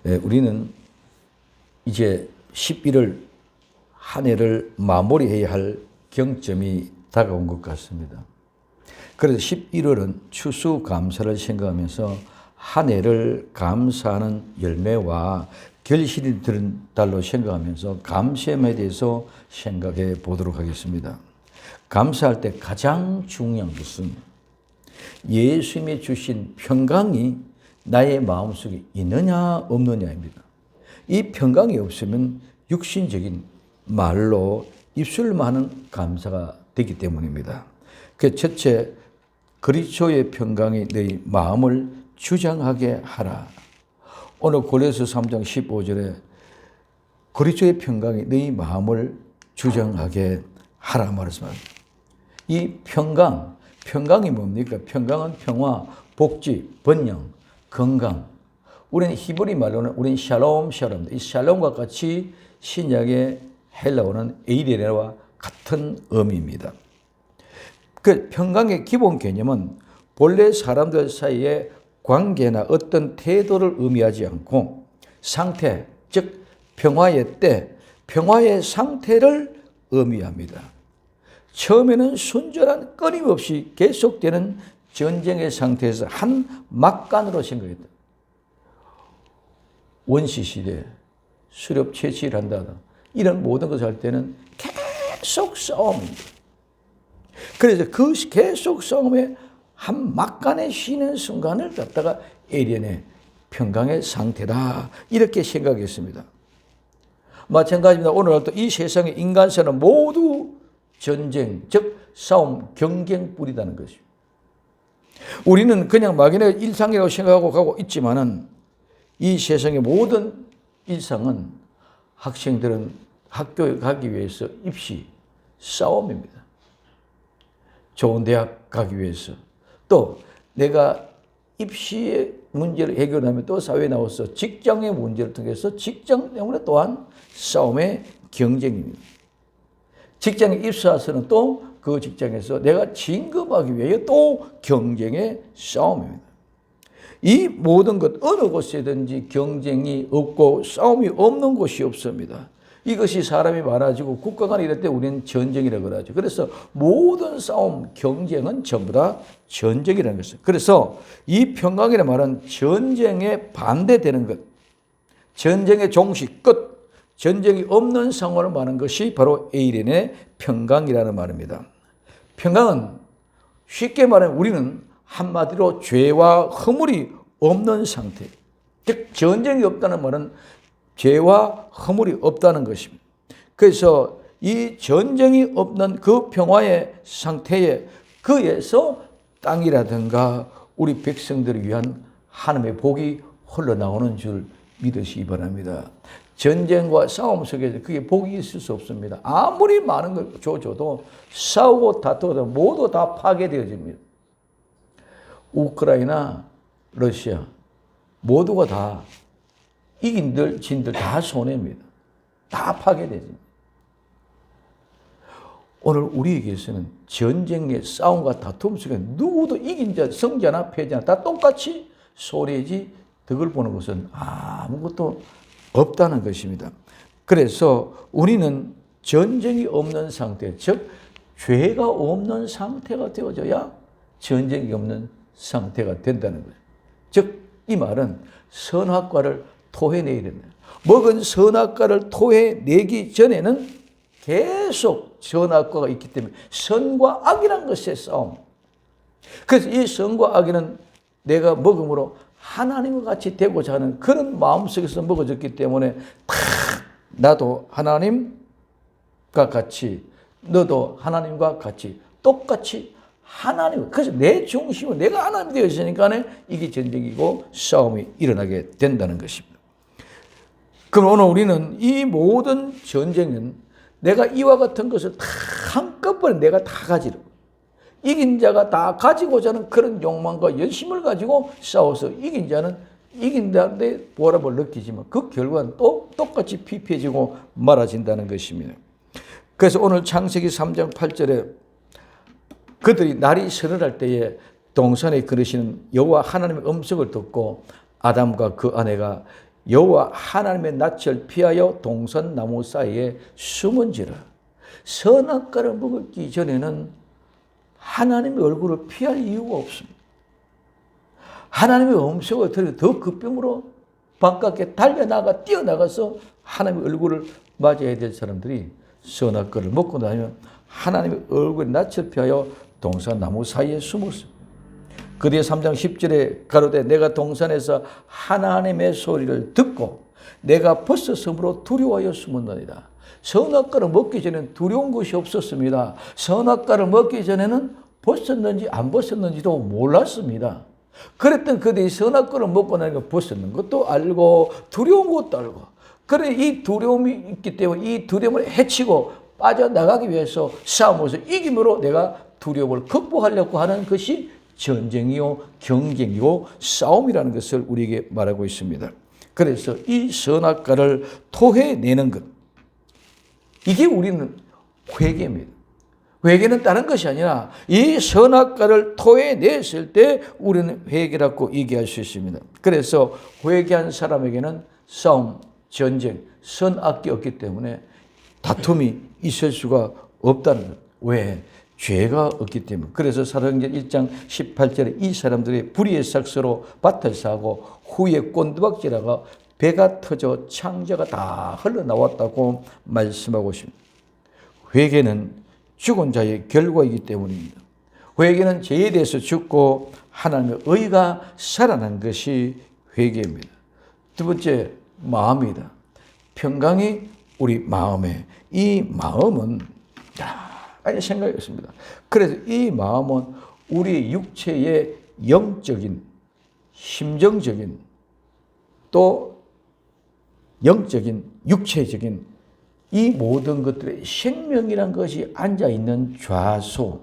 우리는 이제 11월 한 해를 마무리해야 할 경점이 다가온 것 같습니다. 그래서 11월은 추수감사를 생각하면서 한 해를 감사하는 열매와 결실이 드는 달로 생각하면서 감사함에 대해서 생각해 보도록 하겠습니다. 감사할 때 가장 중요한 것은 예수님이 주신 평강이 나의 마음속에 있느냐 없느냐입니다. 이 평강이 없으면 육신적인 말로 입술만 하는 감사가 되기 때문입니다. 그 첫째, 그리스도의 평강이 너희 마음을 주장하게 하라. 오늘 고린도서 3장 15절에 그리스도의 평강이 너희 마음을 주장하게 하라 말씀합니다. 이 평강이 뭡니까? 평강은 평화, 복지, 번영, 건강. 우리는 히브리 말로는 우리는 샬롬. 이 샬롬과 같이 신약의 헬라어는 에이레와 같은 의미입니다. 그 평강의 기본 개념은 본래 사람들 사이의 관계나 어떤 태도를 의미하지 않고 상태, 즉 평화의 때, 평화의 상태를 의미합니다. 처음에는 순전한 끊임없이 계속되는 전쟁의 상태에서 한 막간으로 생각했다. 원시시대, 수렵 채취를 한다. 이런 모든 것을 할 때는 계속 싸움입니다. 그래서 그 계속 싸움에 한 막간에 쉬는 순간을 갖다가 에덴의 평강의 상태다. 이렇게 생각했습니다. 마찬가지입니다. 오늘날도 이 세상의 인간사는 모두 전쟁, 즉 싸움, 경쟁뿐이라는 것이죠. 우리는 그냥 막연하게 일상이라고 생각하고 가고 있지만은 이 세상의 모든 일상은 학생들은 학교에 가기 위해서 입시, 싸움입니다. 좋은 대학 가기 위해서. 또 내가 입시의 문제를 해결하면 또 사회에 나와서 직장의 문제를 통해서 직장 때문에 또한 싸움의 경쟁입니다. 직장에 입사해서는 또 그 직장에서 내가 진급하기 위해 또 경쟁의 싸움입니다. 이 모든 것 어느 곳에든지 경쟁이 없고 싸움이 없는 곳이 없습니다. 이것이 사람이 많아지고 국가 간에 이럴 때 우리는 전쟁이라고 그러죠. 그래서 모든 싸움, 경쟁은 전부 다 전쟁이라는 것이죠. 그래서 이 평강이라는 말은 전쟁에 반대되는 것, 전쟁의 종식, 끝, 전쟁이 없는 상황을 말하는 것이 바로 에이렌의 평강이라는 말입니다. 평강은 쉽게 말하면 우리는 한마디로 죄와 허물이 없는 상태, 즉 전쟁이 없다는 말은 죄와 허물이 없다는 것입니다. 그래서 이 전쟁이 없는 그 평화의 상태에 그에서 땅이라든가 우리 백성들을 위한 하나님의 복이 흘러나오는 줄 믿으시기 바랍니다. 전쟁과 싸움 속에서 그게 복이 있을 수 없습니다. 아무리 많은 걸 줘도 싸우고 다투어도 모두 다 파괴되어집니다. 우크라이나, 러시아 모두가 다 이긴들 진들 다 손해입니다. 다 파괴되집니다. 오늘 우리에게서는 전쟁의 싸움과 다툼 속에 누구도 이긴 자, 성자나 패자나 다 똑같이 손해지 덕을 보는 것은 아무것도 없다는 것입니다. 그래서 우리는 전쟁이 없는 상태, 즉 죄가 없는 상태가 되어져야 전쟁이 없는 상태가 된다는 거죠. 즉 이 말은 선악과를 토해내야 된다. 먹은 선악과를 토해내기 전에는 계속 선악과가 있기 때문에 선과 악이란 것의 싸움. 그래서 이 선과 악에는 내가 먹음으로 하나님과 같이 되고자 하는 그런 마음속에서 먹어졌기 때문에 나도 하나님과 같이, 너도 하나님과 같이 똑같이 하나님, 그래서 내 중심은 내가 하나님이 되어 있으니까 이게 전쟁이고 싸움이 일어나게 된다는 것입니다. 그럼 오늘 우리는 이 모든 전쟁은 내가 이와 같은 것을 다 한꺼번에 내가 다 가지려. 이긴 자가 다 가지고자 하는 그런 욕망과 열심을 가지고 싸워서 이긴 자는 이긴다는데 보람을 느끼지만 그 결과는 또 똑같이 피폐해지고 말아진다는 것입니다. 그래서 오늘 창세기 3장 8절에 그들이 날이 서늘할 때에 동산에 걸으시는 여호와 하나님의 음성을 듣고 아담과 그 아내가 여호와 하나님의 낯을 피하여 동산나무 사이에 숨은지라. 선악과를 먹기 전에는 하나님의 얼굴을 피할 이유가 없습니다. 하나님의 음성을 들으면 더 급병으로 바깥에 달려나가 뛰어나가서 하나님의 얼굴을 맞아야 될 사람들이 선악과를 먹고 나면 하나님의 얼굴에 낯을 피하여 동산나무 사이에 숨었습니다. 그뒤에 3장 10절에 가로되 내가 동산에서 하나님의 소리를 듣고 내가 벗어섬으로 두려워하여 숨었느니라. 선악과를 먹기 전에는 두려운 것이 없었습니다. 선악과를 먹기 전에는 벗었는지 안 벗었는지도 몰랐습니다. 그랬던 그들이 선악과를 먹고 나니까 벗었는 것도 알고 두려운 것도 알고, 그래 이 두려움이 있기 때문에 이 두려움을 해치고 빠져나가기 위해서 싸움에서 이김으로 내가 두려움을 극복하려고 하는 것이 전쟁이요 경쟁이요 싸움이라는 것을 우리에게 말하고 있습니다. 그래서 이 선악과를 토해내는 것, 이게 우리는 회개입니다. 회개는 다른 것이 아니라 이 선악과를 토해냈을 때 우리는 회개라고 얘기할 수 있습니다. 그래서 회개한 사람에게는 싸움, 전쟁, 선악이 없기 때문에 다툼이 있을 수가 없다는 것. 왜? 죄가 없기 때문에. 그래서 사도행전 1장 18절에 이 사람들이 불의의 삭서로 밭을 사고 후에 꼰두박질하가 배가 터져 창자가 다 흘러나왔다고 말씀하고 있습니다. 회개는 죽은 자의 결과이기 때문입니다. 회개는 죄에 대해서 죽고 하나님의 의가 살아난 것이 회개입니다. 두 번째, 마음이다. 평강이 우리 마음에, 이 마음은 아니 생각이 있습니다. 그래서 이 마음은 우리 육체의 영적인, 심정적인, 또 영적인, 육체적인 이 모든 것들의 생명이란 것이 앉아있는 좌소,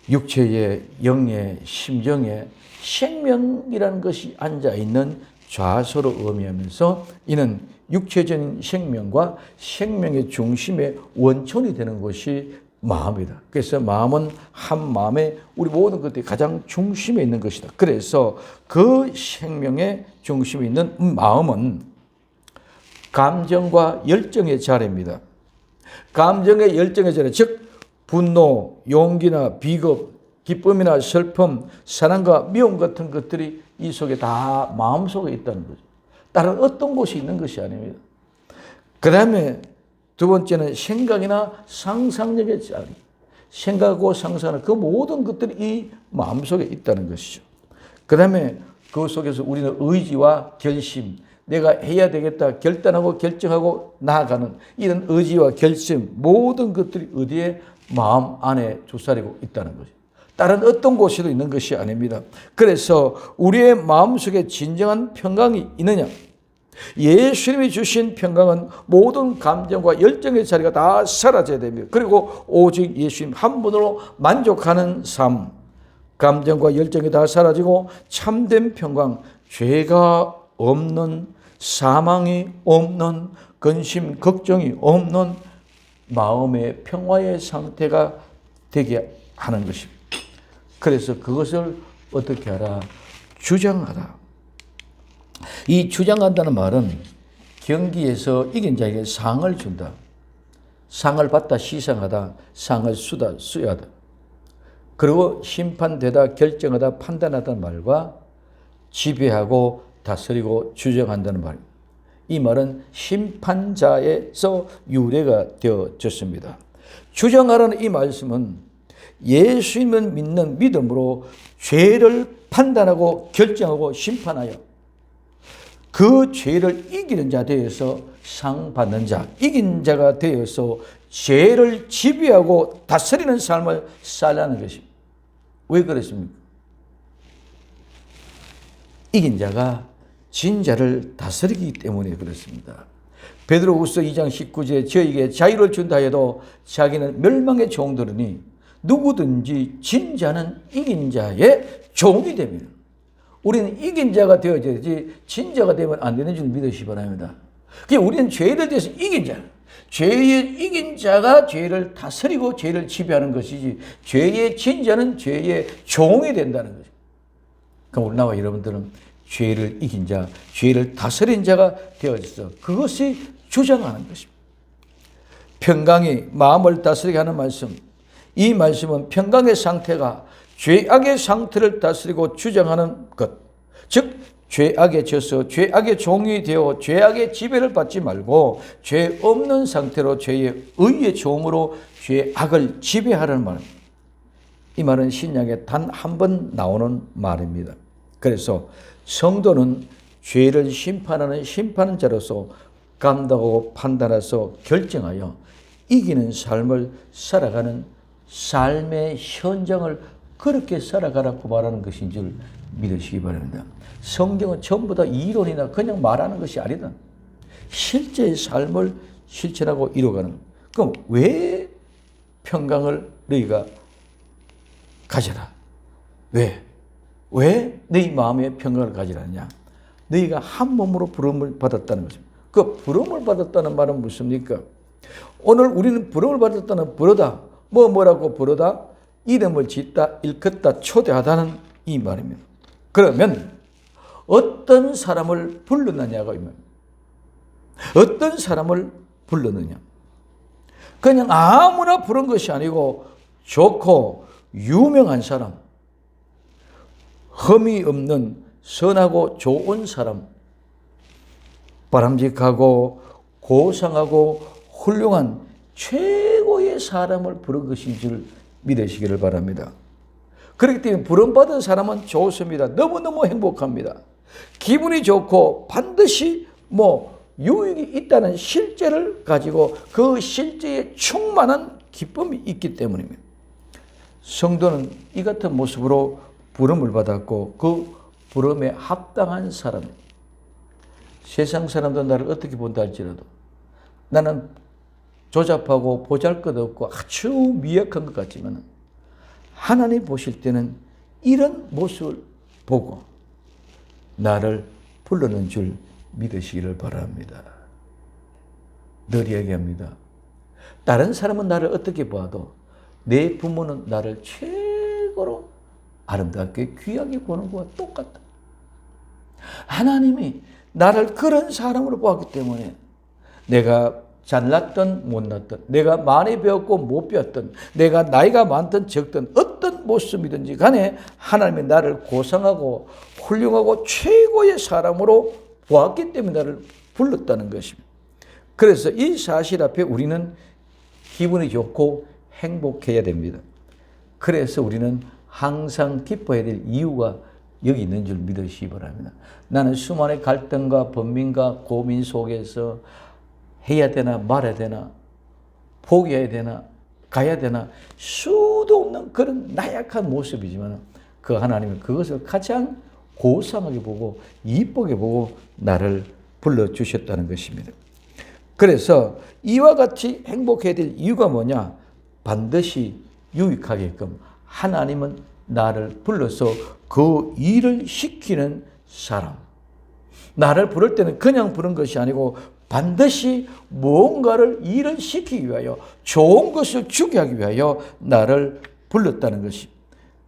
육체의, 영의, 심정의 생명이라는 것이 앉아있는 좌소로 의미하면서 이는 육체적인 생명과 생명의 중심의 원천이 되는 것이 마음이다. 그래서 마음은 한 마음에 우리 모든 것들이 가장 중심에 있는 것이다. 그래서 그 생명의 중심에 있는 마음은 감정과 열정의 자리입니다. 감정의 열정의 자리, 즉 분노, 용기나 비겁, 기쁨이나 슬픔, 사랑과 미움 같은 것들이 이 속에 다 마음속에 있다는 거죠. 다른 어떤 곳이 있는 것이 아닙니다. 그 다음에 두 번째는 생각이나 상상력의 자리. 생각하고 상상하는 그 모든 것들이 이 마음속에 있다는 것이죠. 그 다음에 그 속에서 우리는 의지와 결심, 내가 해야 되겠다 결단하고 결정하고 나아가는 이런 의지와 결심, 모든 것들이 어디에? 마음 안에 주사리고 있다는 거죠. 다른 어떤 곳에도 있는 것이 아닙니다. 그래서 우리의 마음속에 진정한 평강이 있느냐? 예수님이 주신 평강은 모든 감정과 열정의 자리가 다 사라져야 됩니다. 그리고 오직 예수님 한 분으로 만족하는 삶, 감정과 열정이 다 사라지고 참된 평강, 죄가 없는, 사망이 없는, 근심, 걱정이 없는 마음의 평화의 상태가 되게 하는 것입니다. 그래서 그것을 어떻게 하라? 주장하라. 이 주장한다는 말은 경기에서 이긴 자에게 상을 준다. 상을 받다 시상하다. 상을 수여하다. 그리고 심판되다 결정하다 판단하다는 말과 지배하고 다스리고 주장한다는 말입니다. 이 말은 심판자에서 유래가 되어졌습니다. 주장하라는 이 말씀은 예수님을 믿는 믿음으로 죄를 판단하고 결정하고 심판하여 그 죄를 이기는 자 되어서 상 받는 자, 이긴 자가 되어서 죄를 지배하고 다스리는 삶을 살라는 것입니다. 왜 그렇습니까? 이긴 자가 진 자를 다스리기 때문에 그렇습니다. 베드로후서 2장 19절에 저에게 자유를 준다 해도 자기는 멸망의 종들이니 누구든지 진 자는 이긴 자의 종이 됩니다. 우리는 이긴 자가 되어야지 진 자가 되면 안 되는 줄 믿으시기 바랍니다. 그러니까 우리는 죄를 대해서 이긴 자, 죄의 이긴 자가 죄를 다스리고 죄를 지배하는 것이지 죄의 진 자는 죄의 종이 된다는 거죠. 그럼 우리 나와 여러분들은 죄를 이긴 자, 죄를 다스린 자가 되어져서 그것이 주장하는 것입니다. 평강이 마음을 다스리게 하는 말씀. 이 말씀은 평강의 상태가 죄악의 상태를 다스리고 주장하는 것. 즉 죄악에 져서 죄악의 종이 되어 죄악의 지배를 받지 말고 죄 없는 상태로 죄의 의의 종으로 죄악을 지배하라는 말입니다. 이 말은 신약에 단 한 번 나오는 말입니다. 그래서 성도는 죄를 심판하는 심판자로서 감독하고 판단해서 결정하여 이기는 삶을 살아가는 삶의 현장을 그렇게 살아가라고 말하는 것인 줄 믿으시기 바랍니다. 성경은 전부 다 이론이나 그냥 말하는 것이 아니다. 실제의 삶을 실천하고 이루어가는. 그럼 왜 평강을 너희가 가져라? 왜 너희 마음에 평강을 가지라냐? 너희가 한 몸으로 부름을 받았다는 것입니다. 그 부름을 받았다는 말은 무엇입니까? 오늘 우리는 부름을 받았다는 부르다. 뭐라고 부르다? 이름을 짓다, 일컫다, 초대하다는 이 말입니다. 그러면 어떤 사람을 불렀느냐가 이 말입니다. 어떤 사람을 불렀느냐? 그냥 아무나 부른 것이 아니고 좋고 유명한 사람, 흠이 없는 선하고 좋은 사람, 바람직하고 고상하고 훌륭한 최고의 사람을 부른 것인 줄 믿으시기를 바랍니다. 그렇기 때문에 부름받은 사람은 좋습니다. 너무너무 행복합니다. 기분이 좋고 반드시 유익이 있다는 실제를 가지고 그 실제에 충만한 기쁨이 있기 때문입니다. 성도는 이 같은 모습으로 부름을 받았고 그 부름에 합당한 사람입니다. 세상 사람들은 나를 어떻게 본다 할지라도 나는 조잡하고 보잘것없고 아주 미약한 것 같지만 하나님 보실 때는 이런 모습을 보고 나를 부르는 줄 믿으시기를 바랍니다. 늘 얘기합니다. 다른 사람은 나를 어떻게 봐도 내 부모는 나를 최고로 아름답게 귀하게 보는 것과 똑같다. 하나님이 나를 그런 사람으로 보았기 때문에 내가 잘났든 못났든 내가 많이 배웠고 못 배웠든 내가 나이가 많든 적든 어떤 모습이든지 간에 하나님이 나를 고상하고 훌륭하고 최고의 사람으로 보았기 때문에 나를 불렀다는 것입니다. 그래서 이 사실 앞에 우리는 기분이 좋고 행복해야 됩니다. 그래서 우리는 항상 기뻐해야 될 이유가 여기 있는 줄 믿으시기 바랍니다. 나는 수많은 갈등과 번민과 고민 속에서 해야 되나 말아야 되나 포기해야 되나 가야 되나 수도 없는 그런 나약한 모습이지만 그 하나님은 그것을 가장 고상하게 보고 이쁘게 보고 나를 불러주셨다는 것입니다. 그래서 이와 같이 행복해야 될 이유가 뭐냐? 반드시 유익하게끔 하나님은 나를 불러서 그 일을 시키는 사람. 나를 부를 때는 그냥 부른 것이 아니고 반드시 무언가를 일을 시키기 위하여 좋은 것을 주게 하기 위하여 나를 불렀다는 것이.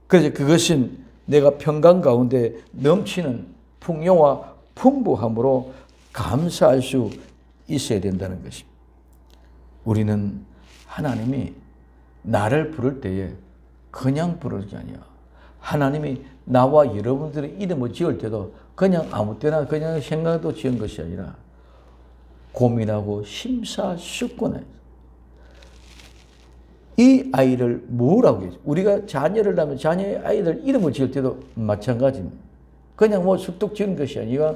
그래서 그것은 내가 평강 가운데 넘치는 풍요와 풍부함으로 감사할 수 있어야 된다는 것입니다. 우리는 하나님이 나를 부를 때에 그냥 부르는 게 아니야. 하나님이 나와 여러분들의 이름을 지을 때도 그냥 아무 때나 그냥 생각도 지은 것이 아니라 고민하고 심사숙고해. 이 아이를 뭐라고 해야지? 우리가 자녀를 낳으면 자녀의 아이들 이름을 지을 때도 마찬가지입니다. 그냥 쑥뚝 지은 것이 아니라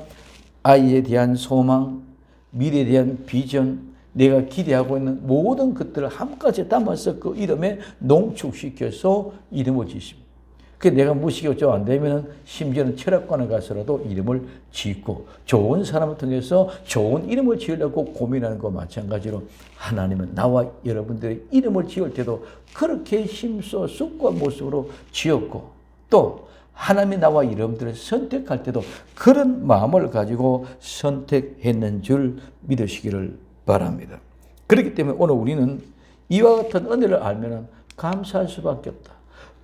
아이에 대한 소망, 미래에 대한 비전, 내가 기대하고 있는 모든 것들을 한까지 담아서 그 이름에 농축시켜서 이름을 짓습니다. 그 내가 무식이 좀 안 되면 심지어는 철학관에 가서라도 이름을 짓고 좋은 사람을 통해서 좋은 이름을 지으려고 고민하는 것과 마찬가지로 하나님은 나와 여러분들의 이름을 지을 때도 그렇게 힘써 쑥고한 모습으로 지었고 또 하나님이 나와 여러분들을 선택할 때도 그런 마음을 가지고 선택했는 줄 믿으시기를 바랍니다. 그렇기 때문에 오늘 우리는 이와 같은 은혜를 알면 감사할 수밖에 없다.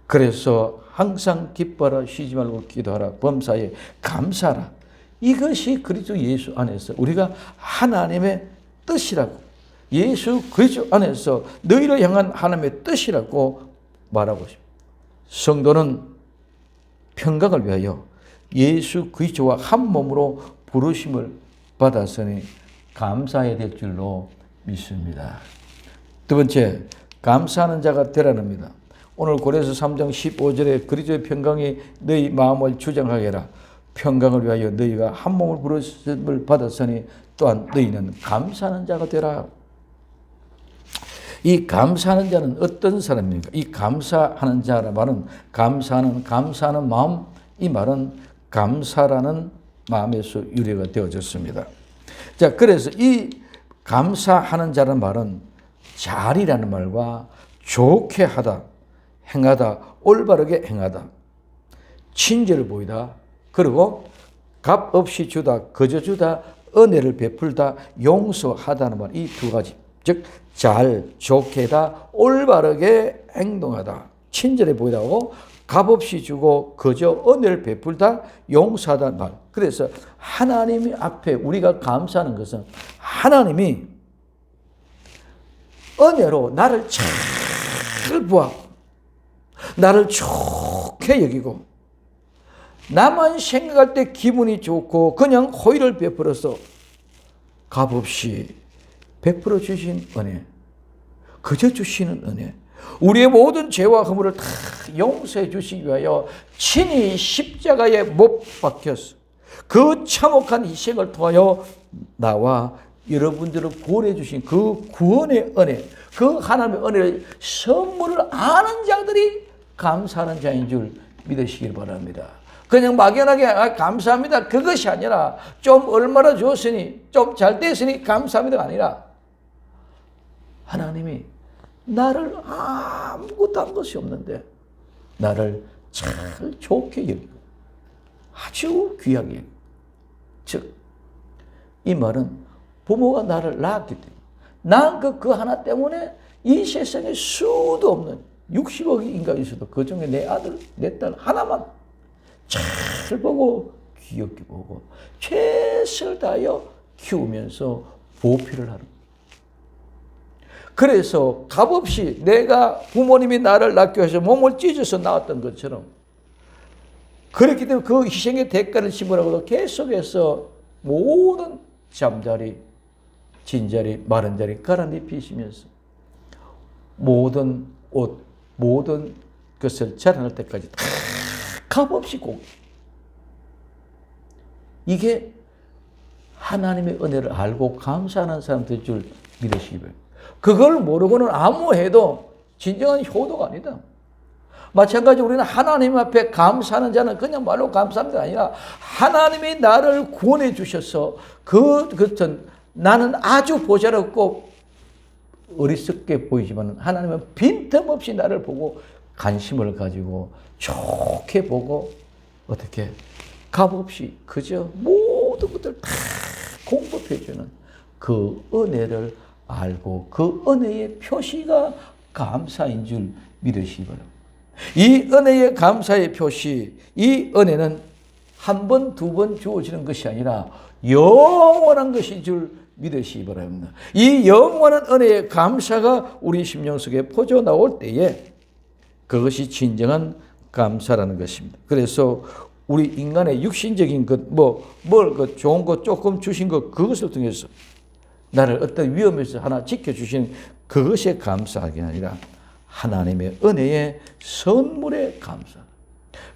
그래서 항상 기뻐하라, 쉬지 말고 기도하라, 범사에 감사하라. 이것이 그리스도 예수 안에서 우리가 하나님의 뜻이라고, 예수 그리스도 안에서 너희를 향한 하나님의 뜻이라고 말하고 있습니다. 성도는 평강을 위하여 예수 그리스도와 한 몸으로 부르심을 받았으니 감사해야 될 줄로 믿습니다. 두 번째, 감사하는 자가 되라는니다. 오늘 고린도서 3장 15절에 그리스도의 평강이 너희 마음을 주장하게 하라. 평강을 위하여 너희가 한 몸을 부르심을 받았으니 또한 너희는 감사하는 자가 되라. 이 감사하는 자는 어떤 사람입니까? 이 감사하는 자라 말은 감사하는 마음, 이 말은 감사라는 마음에서 유래가 되어졌습니다. 자, 그래서 이 감사하는 자라는 말은 잘이라는 말과 좋게 하다, 행하다, 올바르게 행하다, 친절을 보이다, 그리고 값 없이 주다, 거저 주다, 은혜를 베풀다, 용서하다는 말, 이 두 가지. 즉, 잘, 좋게 하다, 올바르게 행동하다, 친절해 보이다 하고 값 없이 주고 거저 은혜를 베풀다, 용서하다는 말. 그래서 하나님 앞에 우리가 감사하는 것은 하나님이 은혜로 나를 잘 보아 나를 좋게 여기고 나만 생각할 때 기분이 좋고 그냥 호의를 베풀어서 값없이 베풀어 주신 은혜, 그저 주시는 은혜, 우리의 모든 죄와 허물을 다 용서해 주시기 위하여 친히 십자가에 못 박혀서 그 참혹한 희생을 통하여 나와 여러분들을 구원해 주신 그 구원의 은혜, 그 하나님의 은혜를 선물을 아는 자들이 감사하는 자인 줄 믿으시길 바랍니다. 그냥 막연하게 감사합니다 그것이 아니라 좀 얼마나 줬으니 좀 잘 됐으니 감사합니다가 아니라 하나님이 나를 아무것도 한 것이 없는데 나를 잘 좋게 여기고 아주 귀하게 여기고, 즉 이 말은 부모가 나를 낳았기 때문에 난 그 하나 때문에 이 세상에 수도 없는 60억 인간이 있어도 그 중에 내 아들, 내 딸 하나만 잘 보고 귀엽게 보고 최선을 다하여 키우면서 보필을 하는 거예요. 그래서 값없이 내가 부모님이 나를 낳기 위해서 몸을 찢어서 낳았던 것처럼 그렇기 때문에 그 희생의 대가를 지불하고도 계속해서 모든 잠자리, 진자리, 마른 자리 갈아입히시면서 모든 옷, 모든 것을 자랑할 때까지 다 값없이 꼭 이게 하나님의 은혜를 알고 감사하는 사람들 줄 믿으시기 바랍니다. 그걸 모르고는 아무 해도 진정한 효도가 아니다. 마찬가지로 우리는 하나님 앞에 감사하는 자는 그냥 말로 감사하는 게 아니라 하나님이 나를 구원해 주셔서 그것은 나는 아주 보잘없고 어리석게 보이지만 하나님은 빈틈없이 나를 보고 관심을 가지고 좋게 보고 어떻게 값없이 그저 모든 것들 다 공급해 주는 그 은혜를 알고 그 은혜의 표시가 감사인 줄 믿으시기 바랍니다. 이 은혜의 감사의 표시, 이 은혜는 한 번, 두 번 주어지는 것이 아니라 영원한 것인 줄 믿으시기 바랍니다. 이 영원한 은혜의 감사가 우리 심령 속에 퍼져 나올 때에 그것이 진정한 감사라는 것입니다. 그래서 우리 인간의 육신적인 것, 좋은 것 조금 주신 것, 그것을 통해서 나를 어떤 위험에서 하나 지켜주시는 그것에 감사하게 아니라 하나님의 은혜의 선물에 감사.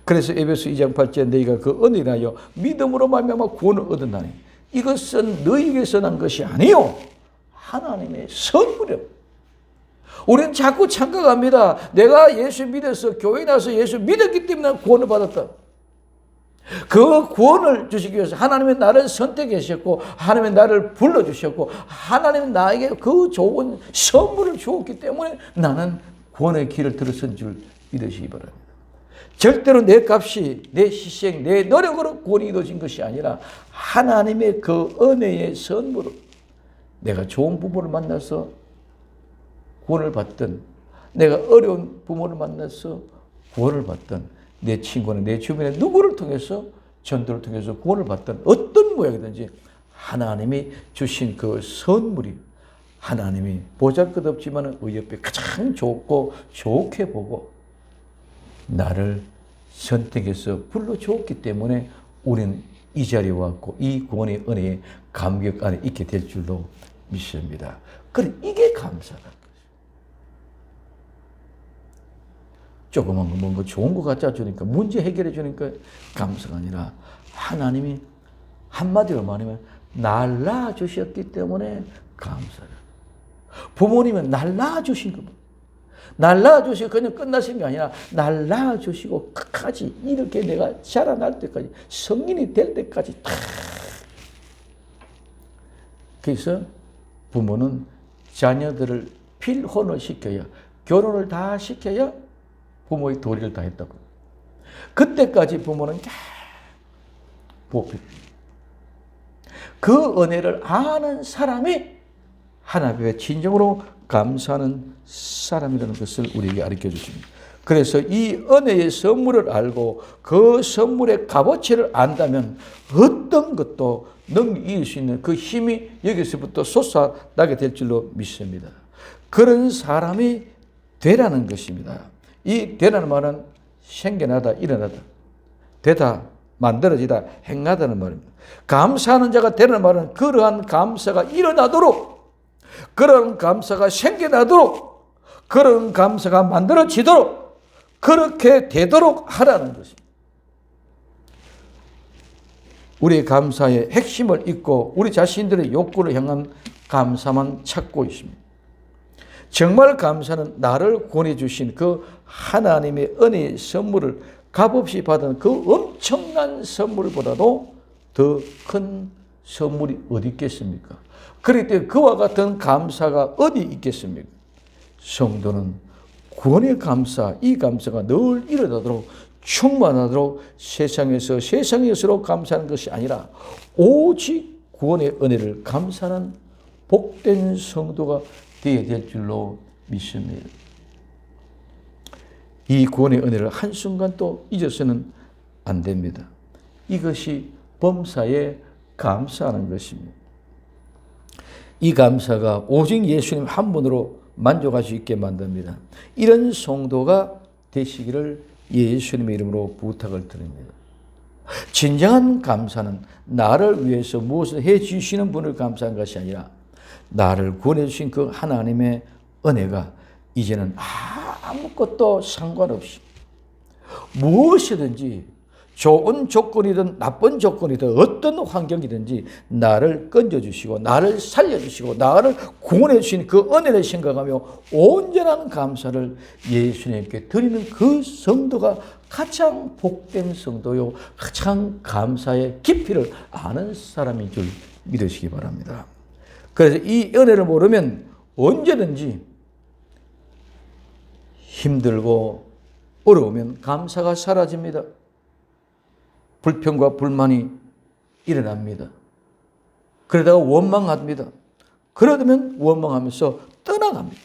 그래서 에베소 2장 8절에 너희가 그 은혜를 하여 믿음으로 말미암아 구원을 얻었나니 이것은 너희에게서 난 것이 아니요 하나님의 선물이요. 우리는 자꾸 착각합니다. 내가 예수 믿어서 교회 나서 예수 믿었기 때문에 구원을 받았다. 그 구원을 주시기 위해서 하나님이 나를 선택하셨고 하나님이 나를 불러주셨고 하나님이 나에게 그 좋은 선물을 주었기 때문에 나는 구원의 길을 들어선 줄 믿으시기 바랍니다. 절대로 내 값이, 내 희생, 내 노력으로 구원이 이루어진 것이 아니라 하나님의 그 은혜의 선물로 내가 좋은 부모를 만나서 구원을 받든 내가 어려운 부모를 만나서 구원을 받던 내 친구는 내 주변에 누구를 통해서 전도를 통해서 구원을 받던 어떤 모양이든지 하나님이 주신 그 선물이 하나님이 보잘것없지만 우리 옆에 가장 좋고 좋게 보고 나를 선택해서 불러주었기 때문에 우리는 이 자리에 왔고 이 구원의 은혜에 감격 안에 있게 될 줄로 믿습니다. 그래 이게 감사다. 조그만 거 뭔가 좋은 거 갖다 주니까 문제 해결해 주니까 감사가 아니라 하나님이 한마디로 말하면 날 낳아주셨기 때문에 감사를. 부모님은 날 낳아주신 거. 날 낳아주시고 그냥 끝나신 게 아니라 날 낳아주시고 끝까지 이렇게 내가 자라날 때까지 성인이 될 때까지 다. 그래서 부모는 자녀들을 필혼을 시켜야 결혼을 다 시켜야 부모의 도리를 다 했다고. 그때까지 부모는 보필. 그 은혜를 아는 사람이 하나님의 진정으로 감사하는 사람이라는 것을 우리에게 가르쳐 주십니다. 그래서 이 은혜의 선물을 알고 그 선물의 값어치를 안다면 어떤 것도 넘길 수 있는 그 힘이 여기서부터 솟아나게 될 줄로 믿습니다. 그런 사람이 되라는 것입니다. 이 되라는 말은 생겨나다, 일어나다, 되다, 만들어지다, 행하다는 말입니다. 감사하는 자가 되라는 말은 그러한 감사가 일어나도록, 그런 감사가 생겨나도록, 그런 감사가 만들어지도록, 그렇게 되도록 하라는 것입니다. 우리의 감사의 핵심을 잊고 우리 자신들의 욕구를 향한 감사만 찾고 있습니다. 정말 감사는 나를 구원해 주신 그 하나님의 은혜의 선물을 값없이 받은 그 엄청난 선물보다도 더 큰 선물이 어디 있겠습니까? 그렇기 때문에 그와 같은 감사가 어디 있겠습니까? 성도는 구원의 감사, 이 감사가 늘 일어나도록 충만하도록 세상에서 세상의 것으로 감사하는 것이 아니라 오직 구원의 은혜를 감사하는 복된 성도가 되어야 될 줄로 믿습니다. 이 구원의 은혜를 한순간 또 잊어서는 안 됩니다. 이것이 범사에 감사하는 것입니다. 이 감사가 오직 예수님 한 분으로 만족할 수 있게 만듭니다. 이런 성도가 되시기를 예수님의 이름으로 부탁을 드립니다. 진정한 감사는 나를 위해서 무엇을 해 주시는 분을 감사한 것이 아니라 나를 구원해 주신 그 하나님의 은혜가 이제는 아무것도 상관없이 무엇이든지 좋은 조건이든 나쁜 조건이든 어떤 환경이든지 나를 건져주시고 나를 살려주시고 나를 구원해 주신 그 은혜를 생각하며 온전한 감사를 예수님께 드리는 그 성도가 가장 복된 성도요, 가장 감사의 깊이를 아는 사람인 줄 믿으시기 바랍니다. 그래서 이 은혜를 모르면 언제든지 힘들고 어려우면 감사가 사라집니다. 불평과 불만이 일어납니다. 그러다가 원망합니다. 그러면 원망하면서 떠나갑니다.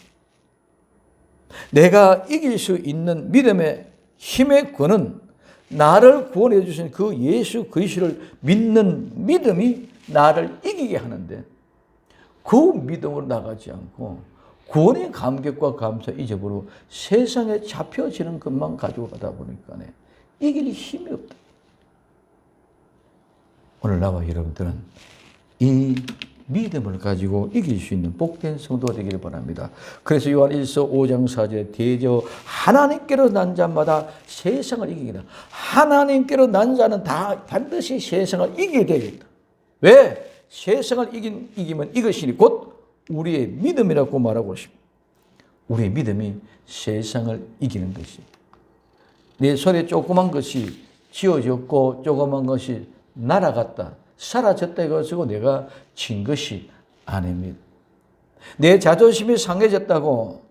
내가 이길 수 있는 믿음의 힘의 근은 나를 구원해 주신 그 예수 그리스도를 믿는 믿음이 나를 이기게 하는데 그 믿음으로 나가지 않고 구원의 감격과 감사 잊어버리고 세상에 잡혀지는 것만 가지고 가다 보니까 이길 힘이 없다. 오늘 나와 여러분들은 이 믿음을 가지고 이길 수 있는 복된 성도가 되기를 바랍니다. 그래서 요한 1서 5장 4절에 대저 하나님께로 난 자마다 세상을 이기기다. 하나님께로 난 자는 다 반드시 세상을 이기게 되겠다. 왜? 세상을 이기면 이것이니 곧 우리의 믿음이라고 말하고 있습니다. 우리의 믿음이 세상을 이기는 것이. 내 손에 조그만 것이 쥐어졌고 조그만 것이 날아갔다, 사라졌다 해가지고 내가 진 것이 아닙니다. 내 자존심이 상해졌다고,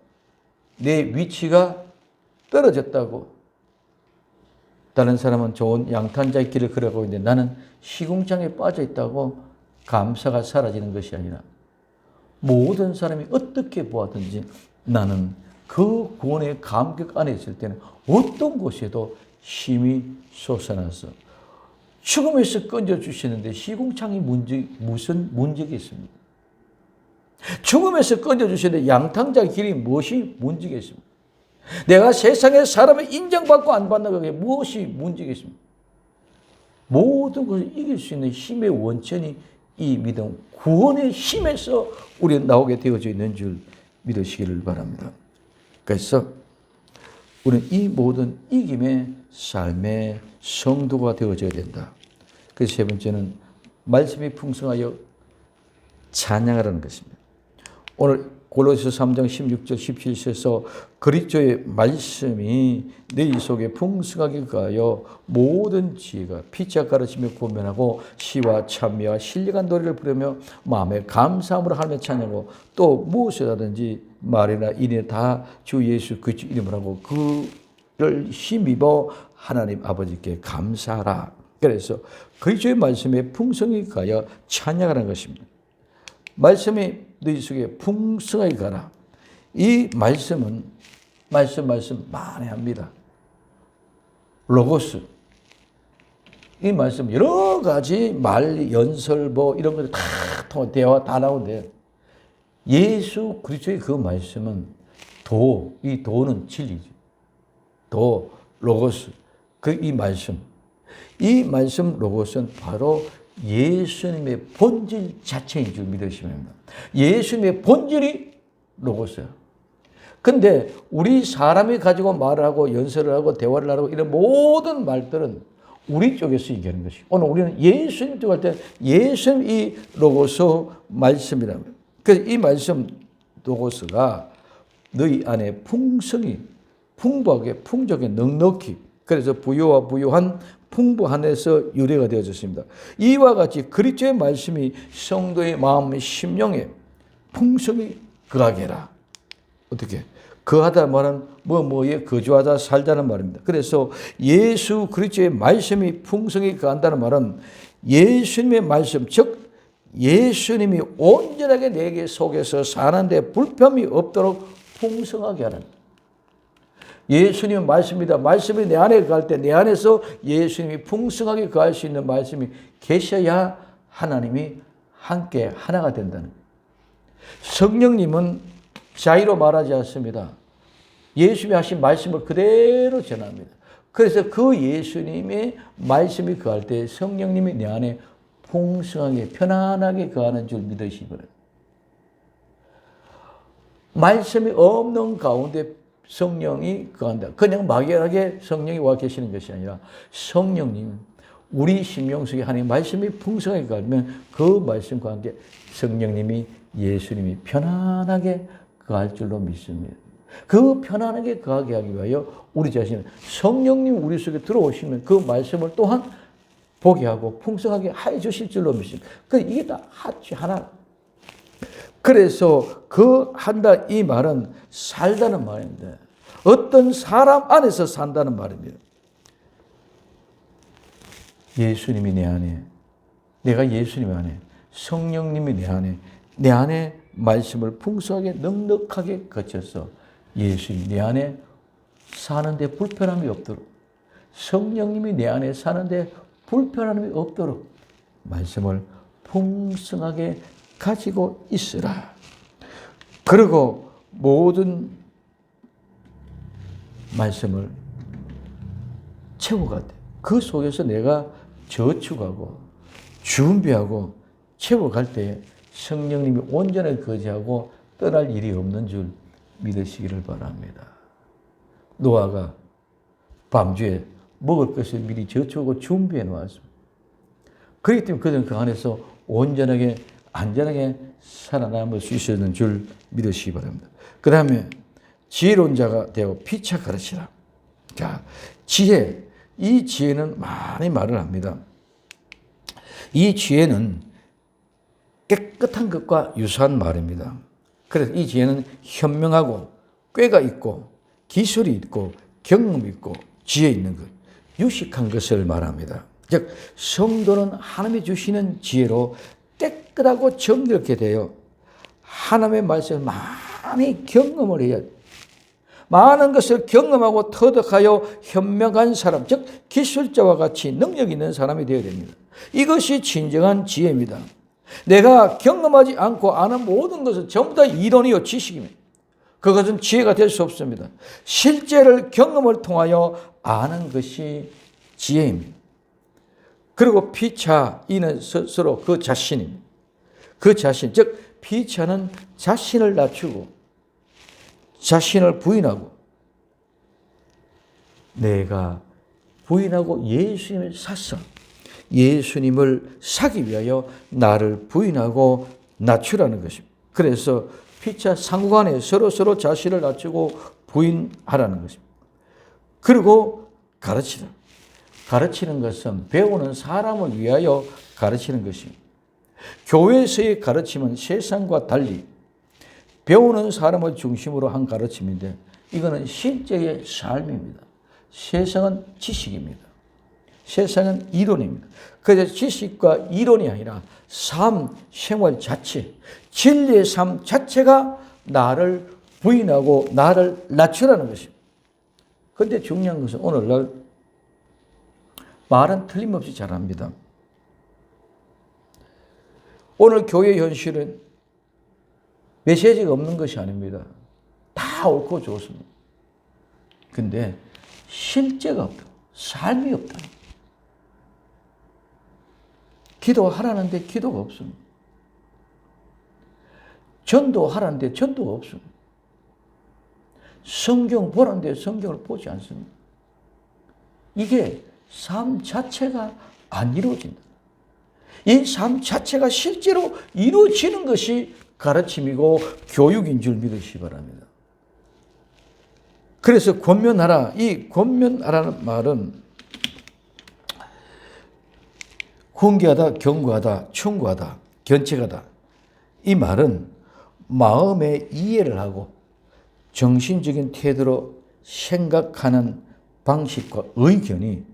내 위치가 떨어졌다고, 다른 사람은 좋은 양탄자의 길을 걸어가고 있는데 나는 시궁창에 빠져 있다고 감사가 사라지는 것이 아니라 모든 사람이 어떻게 보았든지 나는 그 구원의 감격 안에 있을 때는 어떤 곳에도 힘이 솟아나서 죽음에서 건져주시는데 시궁창이 무슨 문제가 있습니까? 죽음에서 건져주시는데 양탕자 길이 무엇이 문제가 있습니까? 내가 세상에 사람을 인정받고 안 받는 게 무엇이 문제가 있습니까? 모든 것을 이길 수 있는 힘의 원천이 이 믿음, 구원의 힘에서 우리는 나오게 되어져 있는 줄 믿으시기를 바랍니다. 그래서 우리는 이 모든 이김의 삶의 성도가 되어져야 된다. 그래서 세 번째는 말씀이 풍성하여 찬양하라는 것입니다. 오늘 골로새서 3장 16절 17절에서 그리스도의 말씀이 너희 속에 풍성하게 가하여 모든 지혜가 피차 가르치며 고면하고 시와 찬미와 신령한 노래를 부르며 마음에 감사함으로 하나님을 찬양하고 또 무엇이라든지 말이나 일이나 다 주 예수 그리스도 이름으로 하고 그를 힘입어 하나님 아버지께 감사하라. 그래서 그리스도의 말씀에 풍성히 가하여 찬양하라는 것입니다. 말씀이 너희 속에 풍성하게 가라. 이 말씀은 말씀 많이 합니다. 로고스. 이 말씀 여러 가지 말, 연설 이런 것들 다 대화 다 나오는데 예수 그리스도의 그 말씀은 이 도는 진리지. 로고스. 이 말씀 로고스는 바로 예수님의 본질 자체인 줄 믿으시면 됩니다. 예수님의 본질이 로고스예요. 근데 우리 사람이 가지고 말을 하고 연설을 하고 대화를 하고 이런 모든 말들은 우리 쪽에서 얘기하는 것이. 오늘 우리는 예수님 쪽 할 때 예수님 이 로고스 말씀이랍니다. 그래서 이 말씀 로고스가 너희 안에 풍부하게 풍족하게 넉넉히 그래서 부요와 부요한 풍부한에서 유래가 되어졌습니다. 이와 같이 그리스도의 말씀이 성도의 마음 심령에 풍성히 거하게 해라. 어떻게? 거하다 말은 뭐뭐에 거주하다 살다는 말입니다. 그래서 예수 그리스도의 말씀이 풍성히 거한다는 말은 예수님의 말씀 즉 예수님이 온전하게 내게 속에서 사는데 불편이 없도록 풍성하게 하는 예수님은 말씀이다. 말씀이 내 안에 거할 때 내 안에서 예수님이 풍성하게 거할 수 있는 말씀이 계셔야 하나님이 함께 하나가 된다는 거예요. 성령님은 자의로 말하지 않습니다. 예수님이 하신 말씀을 그대로 전합니다. 그래서 그 예수님의 말씀이 거할 때 성령님이 내 안에 풍성하게 편안하게 거하는 줄 믿으시기 바랍니다. 말씀이 없는 가운데 성령이 거한다. 그냥 막연하게 성령이 와 계시는 것이 아니라 성령님 우리 심령 속에 하나님의 말씀이 풍성하게 거하면 그 말씀과 함께 성령님이 예수님이 편안하게 거할 줄로 믿습니다. 그 편안하게 거하게 하기 위하여 우리 자신은 성령님 우리 속에 들어오시면 그 말씀을 또한 보게 하고 풍성하게 해 주실 줄로 믿습니다. 이게 다 하나. 그래서 그 한다 이 말은 살다는 말인데 어떤 사람 안에서 산다는 말입니다. 예수님이 내 안에, 내가 예수님 안에, 성령님이 내 안에 말씀을 풍성하게 넉넉하게 거쳐서 예수님 내 안에 사는데 불편함이 없도록 성령님이 내 안에 사는데 불편함이 없도록 말씀을 풍성하게 가지고 있으라. 그리고 모든 말씀을 채워가되 그 속에서 내가 저축하고 준비하고 채워갈 때 성령님이 온전하게 거지하고 떠날 일이 없는 줄 믿으시기를 바랍니다. 노아가 밤중에 먹을 것을 미리 저축하고 준비해 놓았습니다. 그렇기 때문에 그들은 그 안에서 온전하게 안전하게 살아남을 수 있었는 줄 믿으시기 바랍니다. 그 다음에 지혜로운 자가 되어 피차 가르치라. 자, 지혜. 이 지혜는 많이 말을 합니다. 이 지혜는 깨끗한 것과 유사한 말입니다. 그래서 이 지혜는 현명하고 꾀가 있고 기술이 있고 경험이 있고 지혜 있는 것, 유식한 것을 말합니다. 즉 성도는 하나님이 주시는 지혜로 깨끗하고 정결케 되어 하나님의 말씀을 많이 경험을 해야 많은 것을 경험하고 터득하여 현명한 사람, 즉 기술자와 같이 능력 있는 사람이 되어야 됩니다. 이것이 진정한 지혜입니다. 내가 경험하지 않고 아는 모든 것은 전부 다 이론이요 지식입니다. 그것은 지혜가 될 수 없습니다. 실제를 경험을 통하여 아는 것이 지혜입니다. 그리고 피차 이는 스스로 그 자신입니다. 그 자신, 즉 피차는 자신을 낮추고 자신을 부인하고 내가 부인하고 예수님을 샀어. 예수님을 사기 위하여 나를 부인하고 낮추라는 것입니다. 그래서 피차 상관에 서로 자신을 낮추고 부인하라는 것입니다. 그리고 가르치라. 가르치는 것은 배우는 사람을 위하여 가르치는 것입니다. 교회에서의 가르침은 세상과 달리 배우는 사람을 중심으로 한 가르침인데 이거는 실제의 삶입니다. 세상은 지식입니다. 세상은 이론입니다. 그래서 지식과 이론이 아니라 삶, 생활 자체, 진리의 삶 자체가 나를 부인하고 나를 낮추라는 것입니다. 그런데 중요한 것은 오늘날 말은 틀림없이 잘합니다. 오늘 교회 현실은 메시지가 없는 것이 아닙니다. 다 옳고 좋습니다. 근데 실제가 없다. 삶이 없다. 기도하라는데 기도가 없습니다. 전도하라는데 전도가 없습니다. 성경 보라는데 성경을 보지 않습니다. 이게 삶 자체가 안 이루어진다. 이 삶 자체가 실제로 이루어지는 것이 가르침이고 교육인 줄 믿으시기 바랍니다. 그래서 권면하라. 이 권면하라는 말은 훈계하다, 경고하다, 충고하다, 견책하다. 이 말은 마음의 이해를 하고 정신적인 태도로 생각하는 방식과 의견이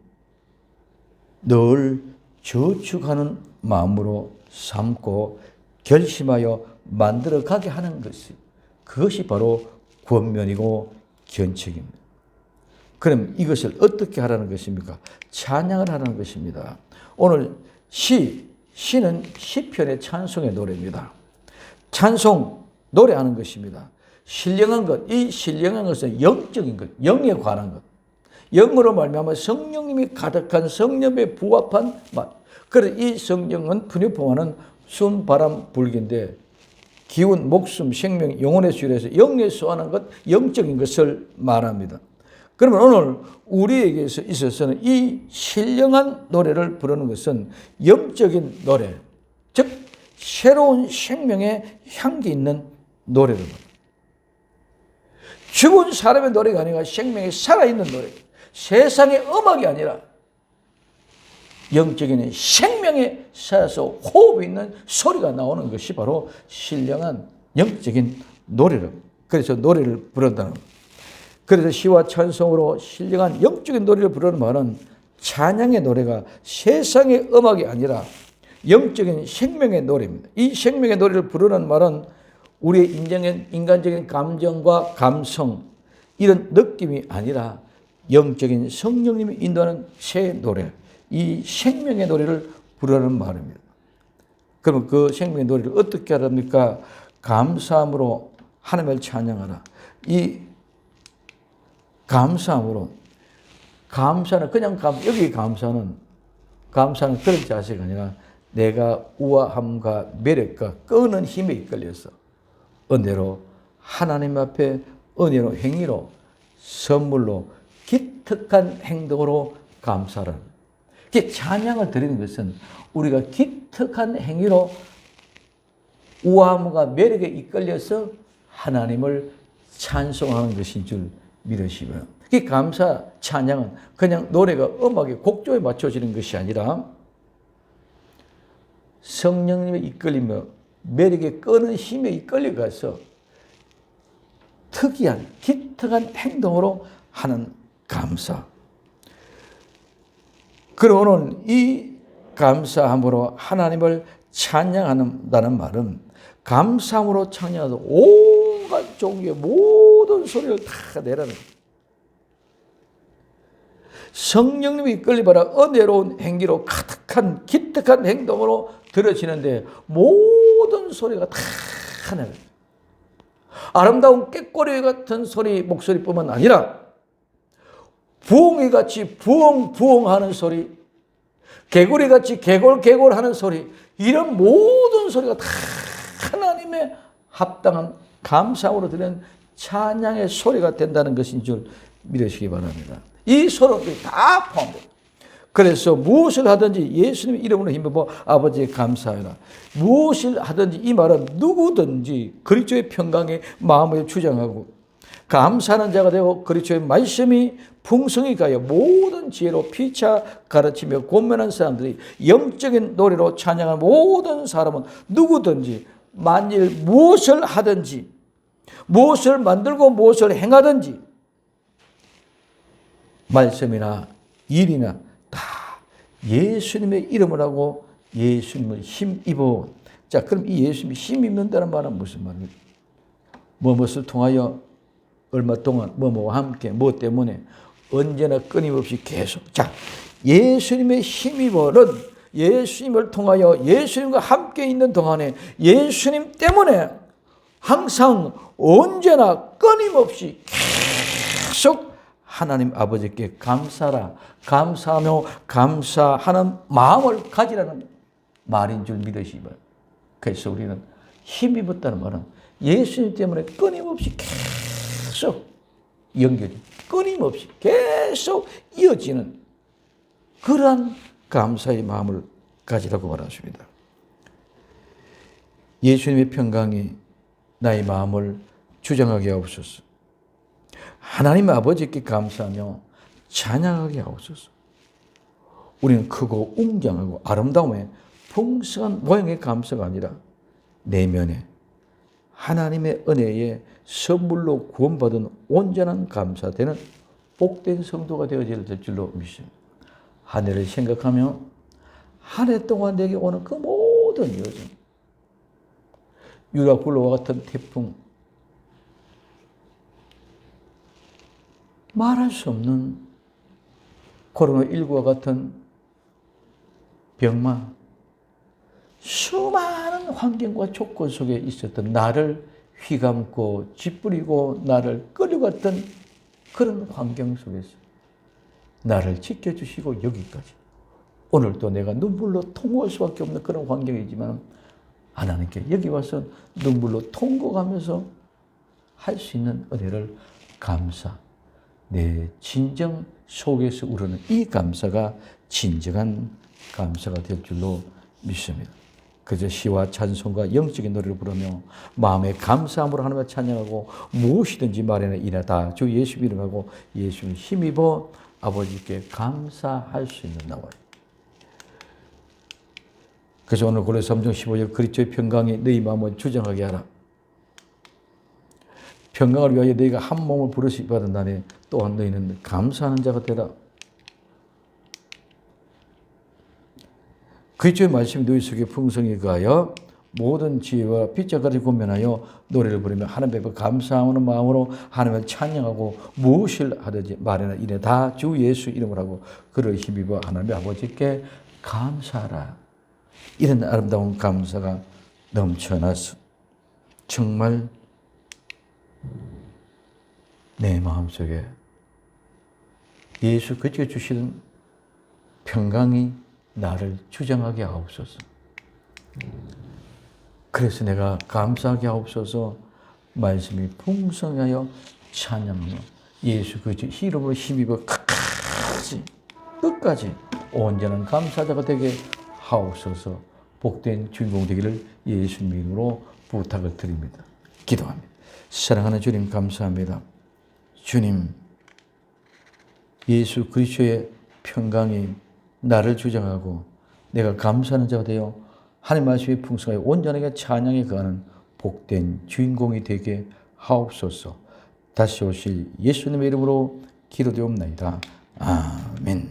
늘 저축하는 마음으로 삼고 결심하여 만들어가게 하는 것이 그것이 바로 권면이고 견책입니다. 그럼 이것을 어떻게 하라는 것입니까? 찬양을 하라는 것입니다. 오늘 시는 시편의 찬송의 노래입니다. 찬송, 노래하는 것입니다. 신령한 것, 이 신령한 것은 영적인 것, 영에 관한 것. 영으로 말미암아 성령님이 가득한 성령에 부합한 맛. 그래서 이 성령은 분유풍하는 순 바람 불기인데 기운, 목숨, 생명, 영혼의 수일에서 영에 소환한 것, 영적인 것을 말합니다. 그러면 오늘 우리에게 있어서는 이 신령한 노래를 부르는 것은 영적인 노래, 즉 새로운 생명의 향기 있는 노래를 부릅니다. 죽은 사람의 노래가 아니라 생명이 살아있는 노래, 세상의 음악이 아니라 영적인 생명에 살아서 호흡이 있는 소리가 나오는 것이 바로 신령한 영적인 노래를, 그래서 노래를 부른다는 겁니다. 그래서 시와 찬송으로 신령한 영적인 노래를 부르는 말은 찬양의 노래가 세상의 음악이 아니라 영적인 생명의 노래입니다. 이 생명의 노래를 부르는 말은 우리의 인간적인 감정과 감성, 이런 느낌이 아니라 영적인 성령님이 인도하는 새 노래, 이 생명의 노래를 부르는 말입니다. 그러면 그 생명의 노래를 어떻게 하랍니까? 감사함으로 하나님을 찬양하라. 이 감사함으로, 감사는 그냥 여기 감사는 그런 자세가 아니라 내가 우아함과 매력과 끄는 힘에 이끌려서 은혜로 하나님 앞에 은혜로 행위로 선물로 기특한 행동으로 감사를. 찬양을 드리는 것은 우리가 기특한 행위로 우아함과 매력에 이끌려서 하나님을 찬송하는 것인 줄 믿으시고요. 이 감사 찬양은 그냥 노래가 음악의 곡조에 맞춰지는 것이 아니라 성령님의 이끌리며 매력에 끄는 힘에 이끌려가서 특이한 기특한 행동으로 하는 감사. 그럼 오늘 이 감사함으로 하나님을 찬양한다는 말은 감사함으로 찬양하는 온갖 종류의 모든 모든 소리를 다 내라는 거예요. 성령님이 이끌리바라 은혜로운 행기로 가득한 기특한 행동으로 들어지는데 모든 소리가 다 내라는 거예요. 아름다운 꾀꼬리 같은 소리, 목소리뿐만 아니라 부엉이같이 부엉부엉하는 소리, 개구리같이 개골개골하는 소리, 이런 모든 소리가 다 하나님의 합당한 감사함으로 드리는 찬양의 소리가 된다는 것인 줄 믿으시기 바랍니다. 이 소리들이 다 포함됩니다. 그래서 무엇을 하든지 예수님의 이름으로 힘입어 아버지에 감사하라. 무엇을 하든지, 이 말은 누구든지 그리스도의 평강에 마음을 주장하고 감사하는 자가 되고 그리스도의 말씀이 풍성히 가여 모든 지혜로 피차 가르치며 권면한 사람들이 영적인 노래로 찬양하는 모든 사람은 누구든지 만일 무엇을 하든지 무엇을 만들고 무엇을 행하든지 말씀이나 일이나 다 예수님의 이름을 하고 예수님을 힘입어. 자, 그럼 이 예수님이 힘입는다는 말은 무슨 말입니까? 무엇을 통하여, 얼마 동안, 뭐뭐와 함께, 뭐 때문에, 언제나 끊임없이 계속. 자, 예수님의 힘입어는 예수님을 통하여 예수님과 함께 있는 동안에 예수님 때문에 항상 언제나 끊임없이 계속 하나님 아버지께 감사라, 감사하며 감사하는 마음을 가지라는 말인 줄 믿으시기 바랍니다. 그래서 우리는 힘입었다는 말은 예수님 때문에 끊임없이 계속 연결이, 끊임없이 계속 이어지는 그러한 감사의 마음을 가지라고 말하십니다. 예수님의 평강이 나의 마음을 주장하게 하옵소서. 하나님 아버지께 감사하며 찬양하게 하옵소서. 우리는 크고 웅장하고 아름다움에 풍성한 모양의 감사가 아니라 내면에 하나님의 은혜에 선물로 구원받은 온전한 감사되는 복된 성도가 되어질 줄로 믿습니다. 한 해를 생각하며 한 해 동안 내게 오는 그 모든 여정, 유라굴로와 같은 태풍, 말할 수 없는 코로나19와 같은 병마, 수많은 환경과 조건 속에 있었던 나를 휘감고 짓부리고 나를 끌려갔던 그런 환경 속에서 나를 지켜주시고 여기까지 오늘도 내가 눈물로 통곡할 수밖에 없는 그런 환경이지만 하나님께 여기 와서 눈물로 통곡하면서 할 수 있는 은혜를 감사, 내 진정 속에서 우러는 이 감사가 진정한 감사가 될 줄로 믿습니다. 그저 시와 찬송과 영적인 노래를 부르며 마음의 감사함으로 하나님을 찬양하고 무엇이든지 말이나 이나 다 주 예수 이름하고 예수를 힘입어 아버지께 감사할 수 있는 나와. 그래서 오늘 고린도서 3장 15절 그리스도의 평강이 너희 마음을 주장하게 하라. 평강을 위하여 너희가 한 몸을 부르시 받은 날에 또한 너희는 감사하는 자가 되라. 그리스도의 말씀이 너희 속에 풍성히 가하여 모든 지혜와 빛과 같이 권면하여 노래를 부르며 하나님 앞에 감사하는 마음으로 하나님을 찬양하고 무엇을 하든지 말이나 이래 다 주 예수 이름을 하고 그를 힘입어 하나님의 아버지께 감사하라. 이런 아름다운 감사가 넘쳐나서 정말 내 마음속에 예수 그리스도가 주시는 평강이 나를 주장하게 하옵소서. 그래서 내가 감사하게 하옵소서. 말씀이 풍성하여 찬양하며 예수 그리스도 이름으로 힘입어 끝까지 온전한 감사자가 되게 하옵소서. 복된 주인공 되기를 예수님 이름으로 부탁을 드립니다. 기도합니다. 사랑하는 주님 감사합니다. 주님, 예수 그리스도의 평강이 나를 주장하고 내가 감사하는 자가 되어 하나님 말씀이 풍성하게 온전하게 찬양에 거하는 복된 주인공이 되게 하옵소서. 다시 오실 예수님의 이름으로 기도되옵나이다. 아멘.